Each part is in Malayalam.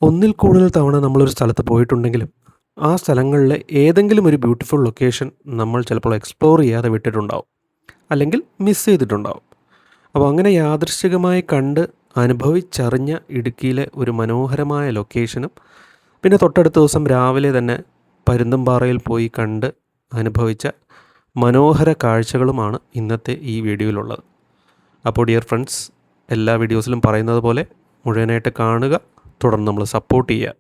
ഒന്നിൽ കൂടുതൽ തവണ നമ്മളൊരു സ്ഥലത്ത് പോയിട്ടുണ്ടെങ്കിലും ആ സ്ഥലങ്ങളിലെ ഏതെങ്കിലും ഒരു ബ്യൂട്ടിഫുൾ ലൊക്കേഷൻ നമ്മൾ ചിലപ്പോൾ എക്സ്പ്ലോർ ചെയ്യാതെ വിട്ടിട്ടുണ്ടാവും, അല്ലെങ്കിൽ മിസ് ചെയ്തിട്ടുണ്ടാവും. അപ്പോൾ അങ്ങനെ യാദൃശ്ചികമായി കണ്ട് അനുഭവിച്ചറിഞ്ഞ ഇടുക്കിയിലെ ഒരു മനോഹരമായ ലൊക്കേഷനും പിന്നെ തൊട്ടടുത്ത ദിവസം രാവിലെ തന്നെ പരുന്തുംപാറയിൽ പോയി കണ്ട് അനുഭവിച്ച മനോഹര കാഴ്ചകളുമാണ് ഇന്നത്തെ ഈ വീഡിയോയിലുള്ളത്. അപ്പോൾ ഡിയർ ഫ്രണ്ട്സ്, എല്ലാ വീഡിയോസിലും പറയുന്നത് പോലെ മുഴുവനായിട്ട് കാണുക, തുടർന്ന് നമ്മൾ സപ്പോർട്ട് ചെയ്യുക.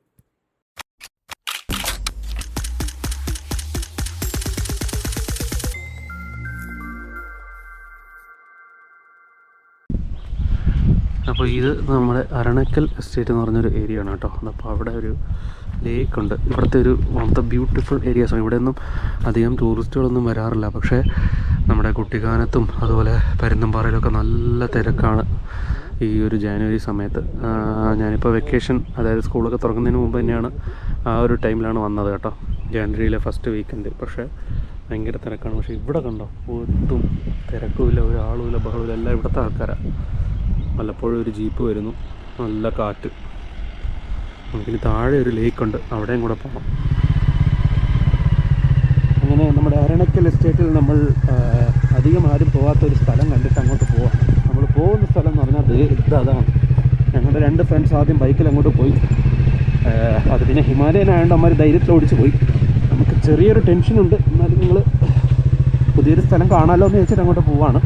അപ്പോൾ ഇത് നമ്മുടെ അരണക്കൽ എസ്റ്റേറ്റ് എന്ന് പറഞ്ഞൊരു ഏരിയ ആണ് കേട്ടോ. അപ്പോൾ അവിടെ ഒരു ലേക്ക് ഉണ്ട്. ഇവിടുത്തെ ഒരു വൺ ഓഫ് ദ ബ്യൂട്ടിഫുൾ ഏരിയാസാണ്. ഇവിടെ ഒന്നും അധികം ടൂറിസ്റ്റുകളൊന്നും വരാറില്ല, പക്ഷേ നമ്മുടെ കുട്ടിക്കാനത്തും അതുപോലെ പരുന്തുംപാറയിലൊക്കെ നല്ല തിരക്കാണ് ഈ ഒരു ജാനുവരി സമയത്ത്. ഞാനിപ്പോൾ വെക്കേഷൻ, അതായത് സ്കൂളൊക്കെ തുറക്കുന്നതിന് മുമ്പ് തന്നെയാണ് ആ ഒരു ടൈമിലാണ് വന്നത് കേട്ടോ, ജാനുവരിയിലെ ഫസ്റ്റ് വീക്കെൻഡ്. പക്ഷേ ഭയങ്കര തിരക്കാണ്. പക്ഷേ ഇവിടെ കണ്ടോ, ഒട്ടും തിരക്കുമില്ല, ഒരാളുമില്ല, ബഹളമില്ല, എല്ലാം ഇവിടുത്തെ ആൾക്കാരാണ്. വല്ലപ്പോഴും ഒരു ജീപ്പ് വരുന്നു, നല്ല കാറ്റ്. നമുക്കിനി താഴെ ഒരു ലേക്കുണ്ട്, അവിടെയും കൂടെ പോകണം. അങ്ങനെ നമ്മുടെ അരണക്കൽ എസ്റ്റേറ്റിൽ നമ്മൾ അധികം ആരും പോകാത്തൊരു സ്ഥലം കണ്ടിട്ട് അങ്ങോട്ട് പോവാണ്. നമ്മൾ പോകുന്ന സ്ഥലം എന്ന് പറഞ്ഞാൽ അതാണ്. ഞങ്ങളുടെ 2 ഫ്രണ്ട്സ് ആദ്യം ബൈക്കിൽ അങ്ങോട്ട് പോയി. അത് പിന്നെ ഹിമാലയൻ ആയതുകൊണ്ട് അമ്മമാർ ധൈര്യത്തിൽ ഓടിച്ച് പോയി. നമുക്ക് ചെറിയൊരു ടെൻഷനുണ്ട്, എന്നാലും നിങ്ങൾ പുതിയൊരു സ്ഥലം കാണാമല്ലോ എന്ന് വെച്ചിട്ട് അങ്ങോട്ട് പോവാണ്.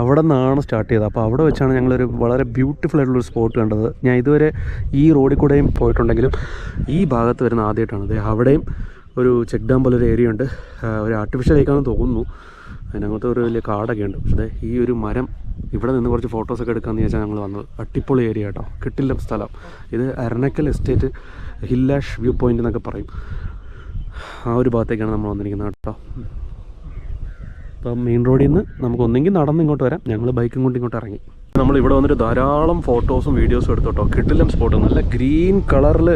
അവിടെ നിന്നാണ് സ്റ്റാർട്ട് ചെയ്തത്. അപ്പോൾ അവിടെ വെച്ചാണ് ഞങ്ങളൊരു വളരെ ബ്യൂട്ടിഫുൾ ആയിട്ടുള്ളൊരു സ്പോട്ട് കണ്ടത്. ഞാൻ ഇതുവരെ ഈ റോഡിൽ കൂടെയും പോയിട്ടുണ്ടെങ്കിലും ഈ ഭാഗത്ത് വരുന്ന ആദ്യമായിട്ടാണ്. അവിടെയും ഒരു ചെക്ക് ഡാം പോലൊരു ഏരിയ ഉണ്ട്. ഒരു ആർട്ടിഫിഷ്യൽ ലേക്കാണെന്ന് തോന്നുന്നു. അതിനകത്ത് ഒരു വലിയ കാടൊക്കെ ഉണ്ട്. പക്ഷേ ഈ ഒരു മരം, ഇവിടെ നിന്ന് കുറച്ച് ഫോട്ടോസൊക്കെ എടുക്കാമെന്ന് ചോദിച്ചാൽ ഞങ്ങൾ വന്നത്. അടിപൊളി ഏരിയ കേട്ടോ, കിട്ടില്ല സ്ഥലം. ഇത് അരണക്കൽ എസ്റ്റേറ്റ് ഹില്ലാഷ് വ്യൂ പോയിൻ്റ് എന്നൊക്കെ പറയും. ആ ഒരു ഭാഗത്തേക്കാണ് നമ്മൾ വന്നിരിക്കുന്നത് കേട്ടോ. അപ്പം മെയിൻ റോഡിൽ നിന്ന് നമുക്ക് ഒന്നെങ്കിൽ നടന്ന് ഇങ്ങോട്ട് വരാം. ഞങ്ങൾ ബൈക്കും കൊണ്ട് ഇങ്ങോട്ട് ഇറങ്ങി. നമ്മളിവിടെ വന്നിട്ട് ധാരാളം ഫോട്ടോസും വീഡിയോസും എടുത്തോട്ടോ. കിട്ടില്ലം സ്പോട്ട്, നല്ല ഗ്രീൻ കളറിൽ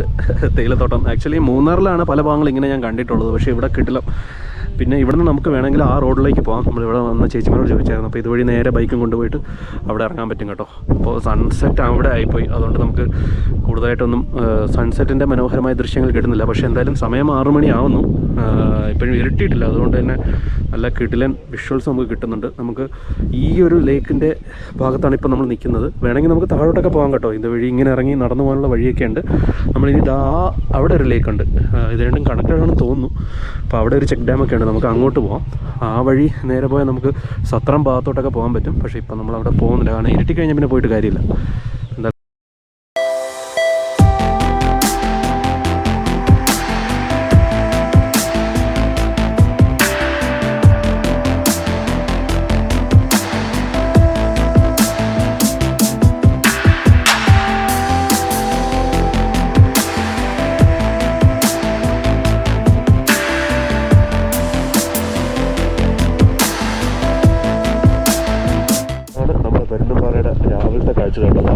തേയിലത്തോട്ടം. ആക്ച്വലി മൂന്നാറിലാണ് പല ഭാഗങ്ങളും ഇങ്ങനെ ഞാൻ കണ്ടിട്ടുള്ളത്, പക്ഷേ ഇവിടെ കിട്ടില്ലം. പിന്നെ ഇവിടെ നിന്ന് നമുക്ക് വേണമെങ്കിൽ ആ റോഡിലേക്ക് പോകാം. നമ്മളിവിടെ വന്ന ചേച്ചിമാരോട് ചോദിച്ചായിരുന്നു. അപ്പോൾ ഇതുവഴി നേരെ ബൈക്കും കൊണ്ടുപോയിട്ട് അവിടെ ഇറങ്ങാൻ പറ്റും കേട്ടോ. അപ്പോൾ സൺസെറ്റ് അവിടെ ആയിപ്പോയി, അതുകൊണ്ട് നമുക്ക് കൂടുതലായിട്ടൊന്നും സൺസെറ്റിൻ്റെ മനോഹരമായ ദൃശ്യങ്ങൾ കിട്ടുന്നില്ല. പക്ഷേ എന്തായാലും സമയം 6 മണി ആവുന്നു, ഇപ്പോഴും ഇരുട്ടിയിട്ടില്ല. അതുകൊണ്ട് തന്നെ നല്ല കിടിലൻ വിഷ്വൽസ് നമുക്ക് കിട്ടുന്നുണ്ട്. നമുക്ക് ഈ ഒരു ലേക്കിൻ്റെ ഭാഗത്താണ് ഇപ്പോൾ നമ്മൾ നിൽക്കുന്നത്. വേണമെങ്കിൽ നമുക്ക് താഴോട്ടൊക്കെ പോകാം കേട്ടോ. ഇത് വഴി ഇങ്ങനെ ഇറങ്ങി നടന്നു പോകാനുള്ള വഴിയൊക്കെ ഉണ്ട്. നമ്മളിനി അവിടെ ഒരു ലേക്കുണ്ട്, ഇത് രണ്ടും കണക്റ്റഡ് ആണെന്ന് തോന്നുന്നു. അപ്പോൾ അവിടെ ഒരു ചെക്ക് ഡാമൊക്കെ ഉണ്ട്, നമുക്ക് അങ്ങോട്ട് പോകാം. ആ വഴി നേരെ പോയാൽ നമുക്ക് സത്രം ഭാഗത്തോട്ടൊക്കെ പോകാൻ പറ്റും. പക്ഷേ ഇപ്പം നമ്മളവിടെ പോകുന്നില്ല, കാരണം ഇരുട്ടി കഴിഞ്ഞാൽ പിന്നെ പോയിട്ട് കാര്യമില്ല. പരുന്തുംപാറയുടെ രാവിലത്തെ കാഴ്ച കണ്ടത്.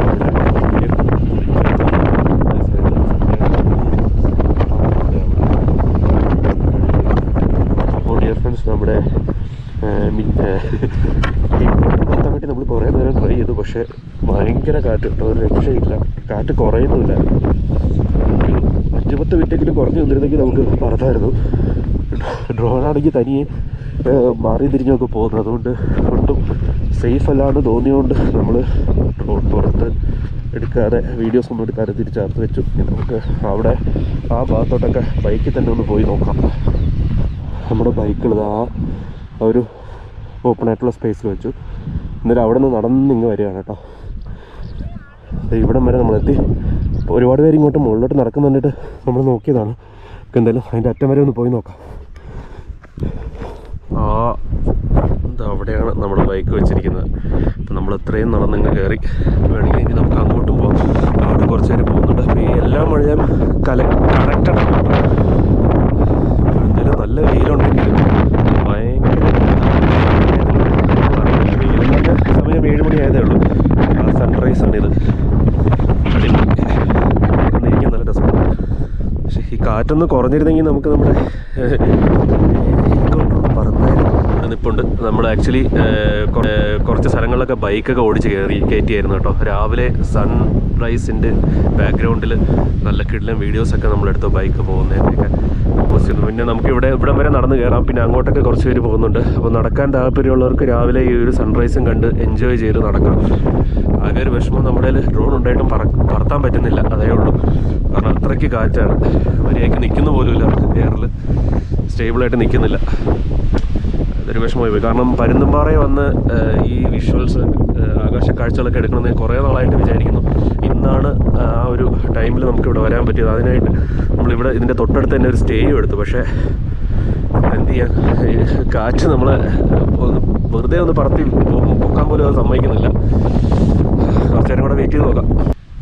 അപ്പോൾ ഡിയർ ഫ്രണ്ട്സ്, നമ്മുടെ നിർത്താൻ വേണ്ടി നമ്മൾ കുറേ നേരം ട്രൈ ചെയ്തു. പക്ഷേ ഭയങ്കര കാറ്റ്, ഒരു രക്ഷയില്ല. കാറ്റ് കുറയുന്നില്ല. ഒരു 5-10 മിനിറ്റെങ്കിലും കുറഞ്ഞു നിന്നിരുന്നെങ്കിൽ നമുക്ക് പറത്തായിരുന്നു. ഡ്രോണാണെങ്കിൽ തനിയെ മാറി തിരിഞ്ഞൊക്കെ പോകുന്നത്, അതുകൊണ്ട് ഒട്ടും സേഫ് അല്ലാണ്ട് തോന്നിയുകൊണ്ട് നമ്മൾ ഡ്രോൺ പുറത്ത് എടുക്കാതെ, വീഡിയോസ് ഒന്നും എടുക്കാതെ തിരിച്ചകത്ത് വെച്ചു. നമുക്ക് അവിടെ ആ ഭാഗത്തോട്ടൊക്കെ ബൈക്കിൽ തന്നെ ഒന്ന് പോയി നോക്കാം. നമ്മുടെ ബൈക്കുള്ളത് ആ ഒരു ഓപ്പണായിട്ടുള്ള സ്പേസിൽ വെച്ചു. എന്നിട്ട് അവിടെ നിന്ന് നടന്നിങ്ങ് വരികയാണ് കേട്ടോ. ഇവിടം വരെ നമ്മളെത്തി. ഒരുപാട് പേര് ഇങ്ങോട്ട് മുകളിലോട്ട് നടക്കുന്നുണ്ടിട്ട് നമ്മൾ നോക്കിയതാണ്. എന്തായാലും അതിൻ്റെ അറ്റം വരെ ഒന്ന് പോയി നോക്കാം. അവിടെയാണ് നമ്മുടെ ബൈക്ക് വെച്ചിരിക്കുന്നത്. അപ്പം നമ്മൾ ഇത്രയും നടന്നിങ്ങ് കയറി. വേണമെങ്കിൽ ഇനി നമുക്ക് അങ്ങോട്ടും പോകാം. അവിടെ കുറച്ച് നേരം പോകുന്നുണ്ട്. അപ്പോൾ ഈ എല്ലാ മഴയും കണക്റ്റഡ് ആണ്. എന്തായാലും നല്ല വെയിലുണ്ടെങ്കിലും ഭയങ്കര വെയിലിൻ്റെ സമയം 7 മണി ആയതേ ഉള്ളൂ. ആ സൺറൈസാണിത്. അടിപൊളി, നല്ല രസമാണ്. പക്ഷേ ഈ കാറ്റൊന്ന് കുറഞ്ഞിരുന്നെങ്കിൽ നമുക്ക് നമ്മുടെ പറന്നായിരുന്നു. നിൽപ്പുണ്ട്. നമ്മൾ ആക്ച്വലി കുറച്ച് സ്ഥലങ്ങളിലൊക്കെ ബൈക്കൊക്കെ ഓടിച്ച് കയറ്റിയായിരുന്നു കേട്ടോ. രാവിലെ സൺറൈസിൻ്റെ ബാക്ക്ഗ്രൗണ്ടിൽ നല്ല കിടിലൻ വീഡിയോസൊക്കെ നമ്മളെടുത്തു ബൈക്ക് പോകുന്നതിൻ്റെയൊക്കെ. പിന്നെ നമുക്ക് ഇവിടം വരെ നടന്ന് കയറാം. പിന്നെ അങ്ങോട്ടൊക്കെ കുറച്ച് പേര് പോകുന്നുണ്ട്. അപ്പോൾ നടക്കാൻ താല്പര്യമുള്ളവർക്ക് രാവിലെ ഈ ഒരു സൺറൈസും കണ്ട് എൻജോയ് ചെയ്ത് നടക്കാം. ആകെ ഒരു വിഷമം നമ്മുടെ കയ്യിൽ ഡ്രോൺ ഉണ്ടായിട്ടും പറത്താൻ പറ്റുന്നില്ല, അതേ ഉള്ളൂ. കാരണം അത്രയ്ക്ക് കാറ്റാണ്, മര്യാദയ്ക്ക് നിൽക്കുന്ന പോലുമില്ല, എയറിൽ സ്റ്റേബിളായിട്ട് നിൽക്കുന്നില്ല. അതൊരു വിഷമമായി പോയി. കാരണം പരുന്തുംപാറയിൽ വന്ന് ഈ വിഷ്വൽസ് ആകാശ കാഴ്ചകളൊക്കെ എടുക്കണമെന്ന് കുറേ നാളായിട്ട് വിചാരിക്കുന്നു. ഇന്നാണ് ആ ഒരു ടൈമിൽ നമുക്കിവിടെ വരാൻ പറ്റിയത്. അതിനായിട്ട് നമ്മളിവിടെ ഇതിൻ്റെ തൊട്ടടുത്ത് തന്നെ ഒരു സ്റ്റേയും എടുത്തു. പക്ഷേ എന്ത് ചെയ്യാൻ, കാറ്റ് നമ്മളെ വെറുതെ ഒന്ന് പറത്തി പൊക്കാൻ പോലും അത് സമ്മതിക്കുന്നില്ല. കുറച്ച് നേരം കൂടെ വെയിറ്റ് ചെയ്ത് നോക്കാം.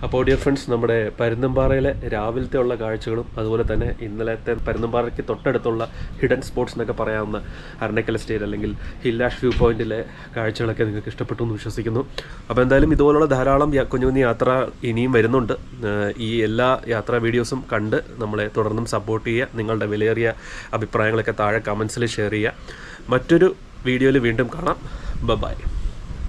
അപ്പോൾ ഡിയർ ഫ്രണ്ട്സ്, നമ്മുടെ പരുന്തുംപാറയിലെ രാവിലത്തെ ഉള്ള കാഴ്ചകളും അതുപോലെ തന്നെ ഇന്നലത്തെ പരുന്തുംപാറയ്ക്ക് തൊട്ടടുത്തുള്ള ഹിഡൻ സ്പോട്ട്സ് എന്നൊക്കെ പറയാവുന്ന അരണക്കൽ എസ്റ്റേറ്റ് അല്ലെങ്കിൽ ഹില്ലാഷ് വ്യൂ പോയിന്റിലെ കാഴ്ചകളൊക്കെ നിങ്ങൾക്ക് ഇഷ്ടപ്പെട്ടു എന്ന് വിശ്വസിക്കുന്നു. അപ്പോൾ എന്തായാലും ഇതുപോലുള്ള ധാരാളം കുഞ്ഞു കുഞ്ഞു യാത്ര ഇനിയും വരുന്നുണ്ട്. ഈ എല്ലാ യാത്രാ വീഡിയോസും കണ്ട് നമ്മളെ തുടർന്നും സപ്പോർട്ട് ചെയ്യുക. നിങ്ങളുടെ വിലയേറിയ അഭിപ്രായങ്ങളൊക്കെ താഴെ കമൻസിൽ ഷെയർ ചെയ്യുക. മറ്റൊരു വീഡിയോയിൽ വീണ്ടും കാണാം. ബൈ.